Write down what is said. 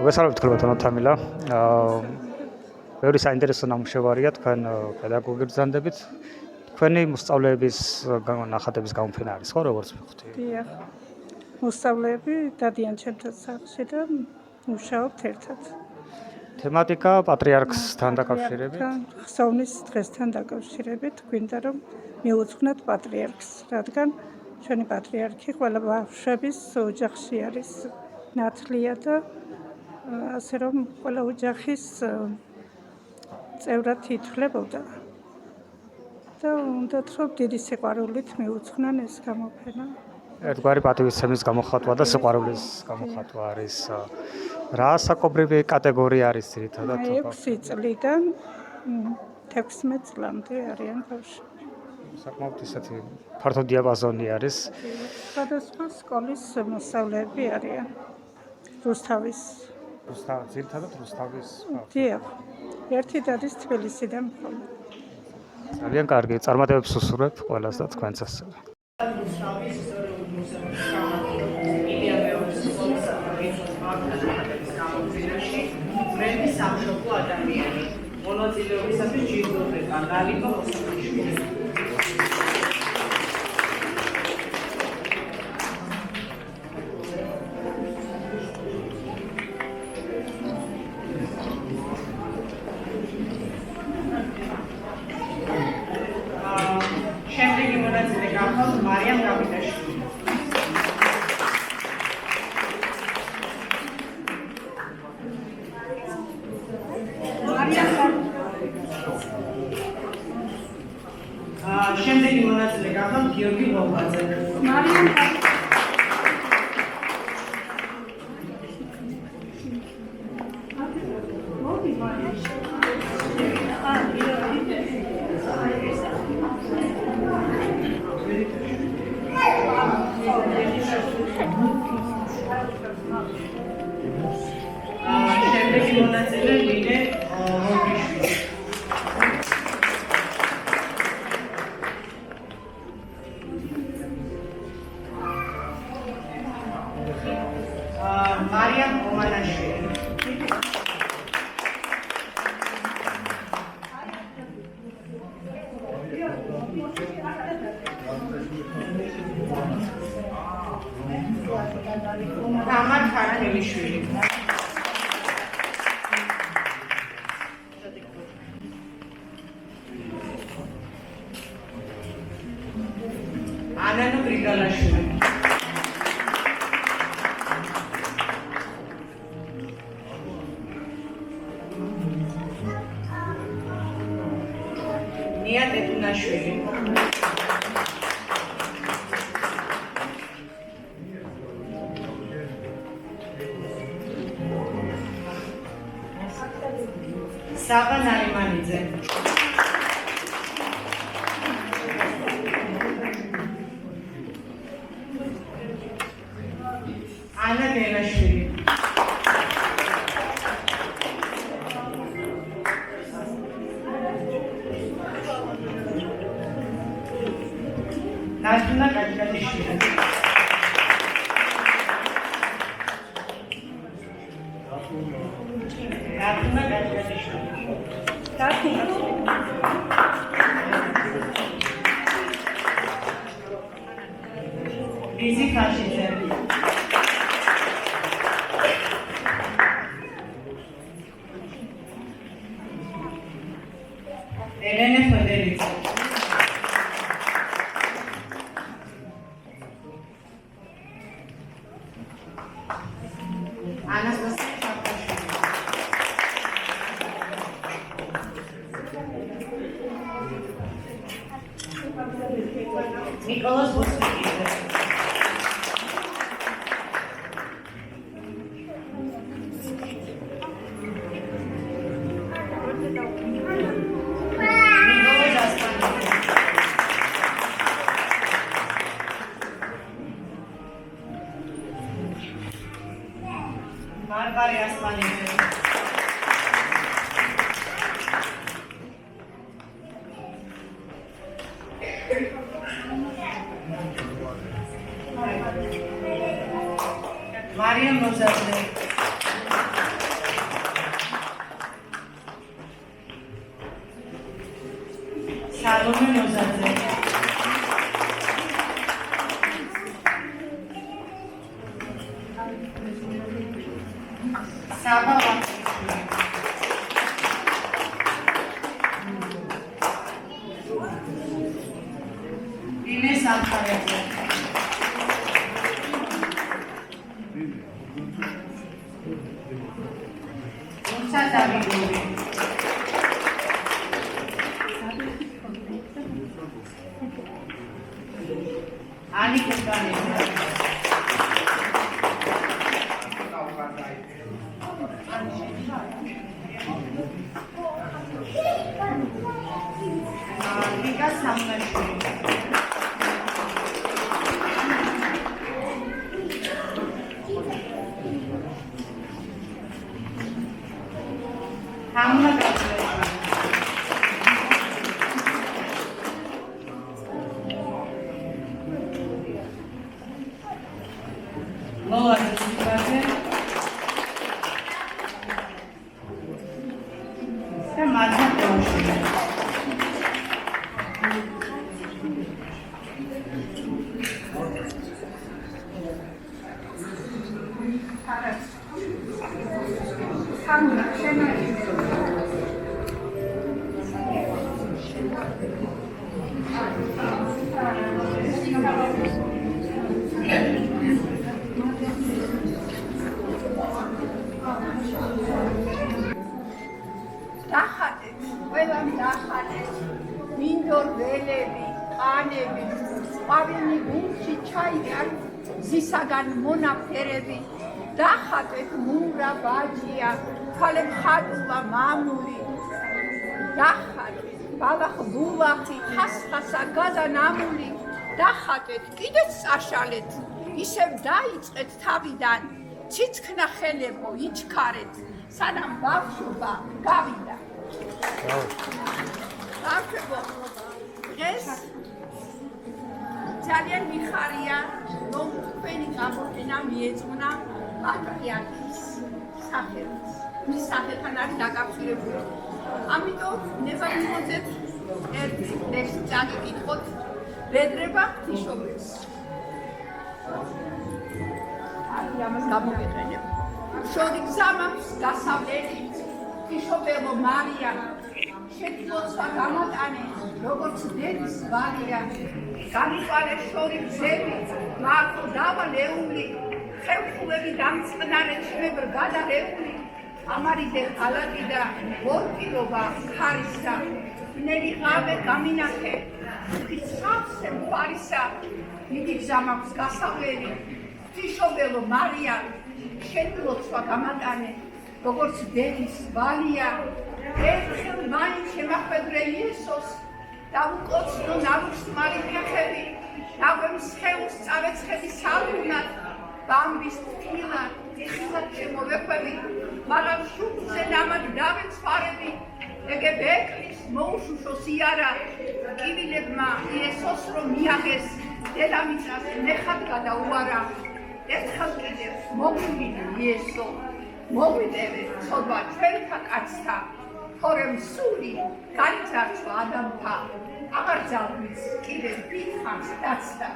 მოგესალმებით ბატონო თამილა. Ბევრი საინტერესო ნამუშევარია თქვენ პედაგოგები ბრძანდებით. თქვენი მოსწავლეების ნახატების გამოფენა არის ხო, როგორც მივხვდი? დიახ. მოსწავლეები დადიან ჩემთან სახლში და მუშაობთ ერთად. თემატიკა პატრიარქსთან დაკავშირებით. ხსოვნის დღესთან დაკავშირებით გვინდა რომ მივუძღვნათ პატრიარქს, რადგან ჩვენი პატრიარქი ყველა ბავშვების ოჯახში არის ნათლია და ასე რომ ყველა ოჯახის წევრად ითვლებოდა. და უნდათ რომ დიდი სიყვარულით მიუძღვნან ეს გამოფენა. ერთგვარი პატივისცემის გამოხატვა და სიყვარულის გამოხატვა არის. რა საკობრივი კატეგორია არის ძირითადად? 6 წლიდან 16 წლამდე არიან ბავშვები. საკმაოდ ისეთი ფართო დიაპაზონი არის. სხვადასხვა სკოლის მოსწავლეები არიან. რუსთავის. ძირითადად რუსთავის. დიახ. ერთი დადის თბილისიდან მხოლოდ. ძალიან კარგი, წარმატებებს ვუსურვებ ყველას და თქვენც ასევე. რუსთავის ისტორიული მუზეუმის ილია მეორის სკოლის ნახატების გამოფენაში მრეndi სამშობლო ადამიანი მონაწილეობისათვის ჯილდოვდება გალიბა მოსაშვილი. შემდეგი მონაწილე გახლავთ მარიამ გაბიტაშვილი. შემდეგი მონაწილე გახლავთ გიორგი ბობაძე. შემდეგი მონაწილე ლინე რობიშვილი. მარიამ ომანაშვილი. თამარ ხარხელიშვილი. ანანო ბრიგალაშვილი. ნია ტეტუნაშვილი. საბა ნარიმანიძე. ანა გელაშვილი. ნაჯუნა კაჭკაჭიშვილი. ნაჯუნა კაჭკაჭიშვილი. ბიზი ხაშიძე. ელენე ფედერიცა. ანასტასია ჩარკვაშვილი. ნიკოლას ბოსკიძე. მარგარი ასპანიძე. მარიამ მოძაძე. სალომე ნოზაძე. საბა ვახტიშვილი. ინეს ახარაძე. მუცა დავიდოვი. ანი კუტანელი. ვიკა სამნაშვილი. თამნა კაცოშვილი. ლოლა ძიძიბაძე და მართა კოშვილი. დახატეთ, ყველამ დახატეთ, მინდორ ველები, ყანები, ყვავილი გულში ჩაიდან, ზისაგან მონაფერები, დახატეთ მურა ბაჯია, თვალებ ხატულა მამული, დახატეთ, ბალახ ბულახი, ხასხასა გადანამული, დახატეთ, კიდეც წაშალეთ, ისევ დაიწყეთ თავიდან, ციცქნა ხელებო იჩქარეთ, სანამ ბავშვობა გავიდა. ბავშვებო, დღეს ძალიან მიხარია, რომ თქვენი გამოყენა მიეძღვნა პატრიარქის სახელს. მის სახელთან არის დაკავშირებული. ამიტომ ნება მივოძეთ ერთი ტექსტი წაგიკითხოთ, ბედრება ღვთისმშობელს. ამას გამოვიყენებ. შორი გზამავს გასავლელი, ღვთისმშობელო მარია, შეთლოცვა გამატანე, როგორც დედის ვალია, გამიყალე შორი გზები, მარტო დავალეული, ხევხულები დამწყნარე ჩვებრ გადარეული, ამარიდე ხალატი და გორპილობა ხარისა, ბნელი ღავე გამინახე, ღვთისმშობელს მხარისა, დიდი გზამავს გასავლელი, ღვთისმშობელო მარია, შეთლოცვა გამატანე, როგორც დედის ვალია, ერთხელ მაინც შემახვედრე იესოს, დავუკოცნო ნავუსმარი ფეხები, ნაგვემ სხეულს წავეცხები სალუნად, ბამბის თილად, ხილად შემოვეხვები, მაგრამ შუბლზე ნამად დავეცვარები, ეგებ ეკლის მოუშუშოს იარა, კივილებმა იესოს რომ მიაღეს, დედამიწას მეხად გადაუარა, ერთხელ კიდევ მოგვივიდა იესო, მოგვიტევე ცოდვა ჩვენთა კაცთა, თორემ სული გაიძარცვა ადამიანთა, აღარ ძალვის კიდევ დიდხანს დაცდა.